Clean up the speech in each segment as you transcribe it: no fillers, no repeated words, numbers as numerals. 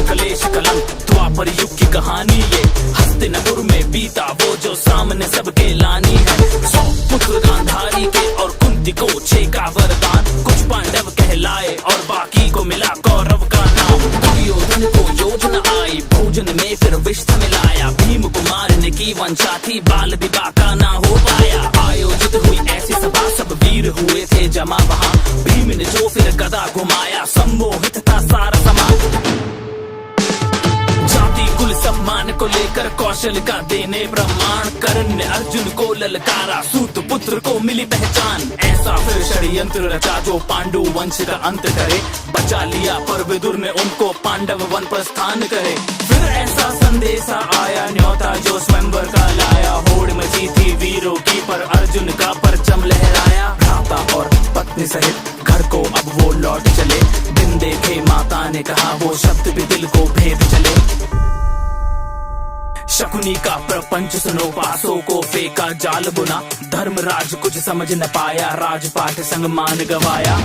कलेश कलंक द्वापर युग की कहानी ये। हस्तिनापुर में बीता वो जो सामने सबके लानी है। 100 पुत्र गांधारी के और कुंती को 6 का वरदान। कुछ पांडव कहलाए और बाकी को मिला कौरव का नाम। दुर्योधन को योजना आई भोजन में फिर विष मिलाया। भीम को मारने की वंशा थी बाल विवाह का ना हो पाया। आयोजित हुई ऐसी सभा सब वीर हुए थे जमा वहाँ। भीम ने जो फिर गदा घुमाया सम्मोहित था सारा समाज। जाति कुल सम्मान को लेकर कौशल का देने प्रमाण। कर्ण ने अर्जुन को ललकारा सूत पुत्र को मिली पहचान। ऐसा फिर षड्यंत्र रचा जो पांडु वंश का अंत करे। बचा लिया पर विदुर ने उनको पांडव वन प्रस्थान करे। फिर ऐसा संदेशा आया न्योता जो स्वयंवर का लाया। होड़ मची थी वीरों की पर अर्जुन का परचम लहराया। भ्राता और पत्नी सहित घर को अब वो लौट चले। दिन देखे माता ने कहा वो शब्द भी दिल को भेद चले। शकुनी का प्रपंच सुनो पासों को फेंका जाल बुना। धर्मराज कुछ समझ न पाया राजपाट संग मान गवाया।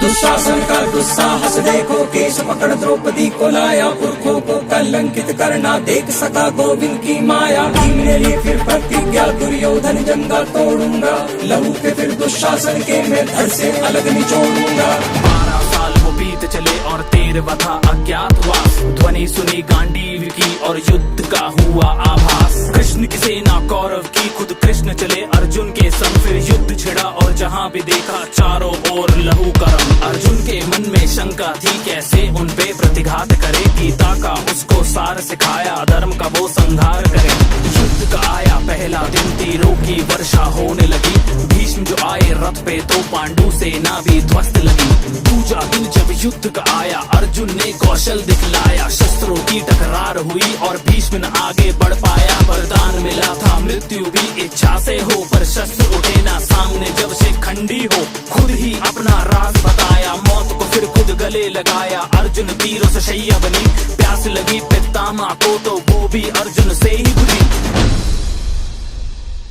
दुशासन का दुस्साहस देखो केश पकड़ द्रौपदी को लाया। पुरखों को कलंकित करना देख सका गोविंद की माया। भीम ने ली फिर प्रतिज्ञा दुर्योधन जंगा तोड़ूंगा। लहू के फिर दुशासन के मैं धड़ से अलग निचोड़ूंगा। 12 साल वो बीत चले और 13वां था अज्ञातवास। ध्वनि सुनी गांडीव की और युद्ध का हुआ आभास। कृष्ण की सेना कौरव की खुद कृष्ण चले अर्जुन के संग। फिर युद्ध छिड़ा और जहाँ भी देखा चारों ओर लहू का रंग। अर्जुन के मन में शंका थी कैसे उन पे प्रतिघात करे। गीता का उसको सार सिखाया धर्म का वो संहार करे। युद्ध का आया पहला दिन तीरों की वर्षा होने लगी। भीष्म जो आए रथ पे तो पांडु सेना भी ध्वस्त लगी। दूजा दिन जब युद्ध का आया अर्जुन ने कौशल दिखलाया। शस्त्रों की टकरार हुई और भीष्म न आगे बढ़ पाया। वरदान मिला था मृत्यु भी इच्छा से हो पर शस्त्र उठे ना सामने जब से खंडी हो। खुद ही अपना राज बताया मौत को फिर खुद गले लगाया। अर्जुन तीरों से शैया बनी प्यास लगी पितामह को तो वो भी अर्जुन से ही बुझी।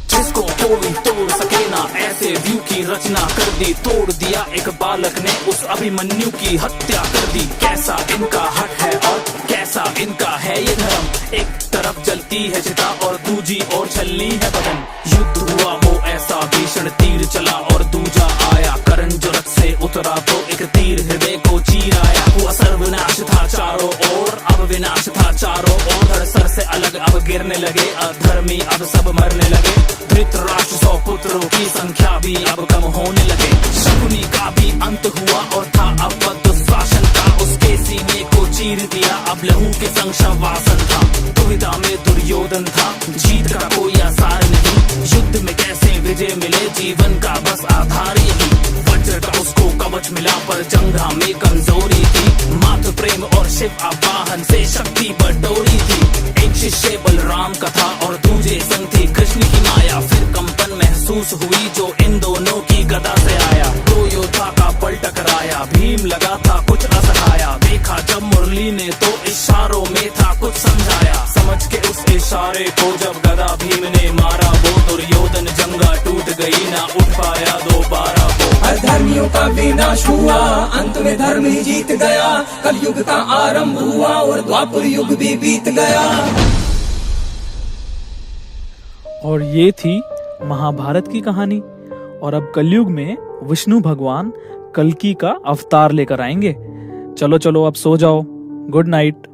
जिसको कोई तोड़ सके ना ऐसे व्यू की रचना कर दी। तोड़ दिया एक बालक ने उस अभिमन्यु की हत्या कर दी। कैसा इनका हक है और कैसा इनका है ये धर्म। एक तरफ जलती है चिता और दूजी ओर छलनी है बदन। युद्ध हुआ वो ऐसा भीषण तीर चला और दूजा आया। कर्ण जो रथ से उतरा तो एक तीर हृदय को चीर आया। हुआ सर्वनाश था चारों ओर अब विनाश था चारों ओर। धड़ सर से अलग अब गिरने लगे अधर्मी अब सब मरने लगे। धृतराष्ट्र 100 पुत्रों की संख्या भी अब कम होने लगे। शकुनी का भी अंत हुआ और था अब दुशासन का। उसके सीने को चीर दिया अब लहू के संग शवासन था। दुविधा में दुर्योधन था जीत का कोई आसार नहीं। युद्ध में कैसे विजय मिले जीवन का बस आधार यही। वज्र का उसको कवच मिला पर जंघा में कमजोरी थी। मातृ प्रेम और शिव आवाहन से शक्ति बटोरी थी। एक शिष्य बलराम का था और दूजे संग थी कृष्ण की माया। फिर कंपन महसूस हुई जो इन दोनों की गदा से आया। दो योद्धा का बल टकराया भीम लगा था कुछ असहाया। देखा जब मुरली ने तो इशारों में था कुछ समझाया। समझ के उस इशारे को जब गदा भीम ने मारा वो दुर्योधन जंगा टूट गई ना उठ पाया दोबारा वो। अधर्मियों का विनाश हुआ अंत में धर्म ही जीत गया। कलयुग का आरंभ हुआ और द्वापर युग भी बीत गया। और ये थी महाभारत की कहानी। और अब कलयुग में विष्णु भगवान कल्कि का अवतार लेकर आएंगे। चलो चलो अब सो जाओ। Good night.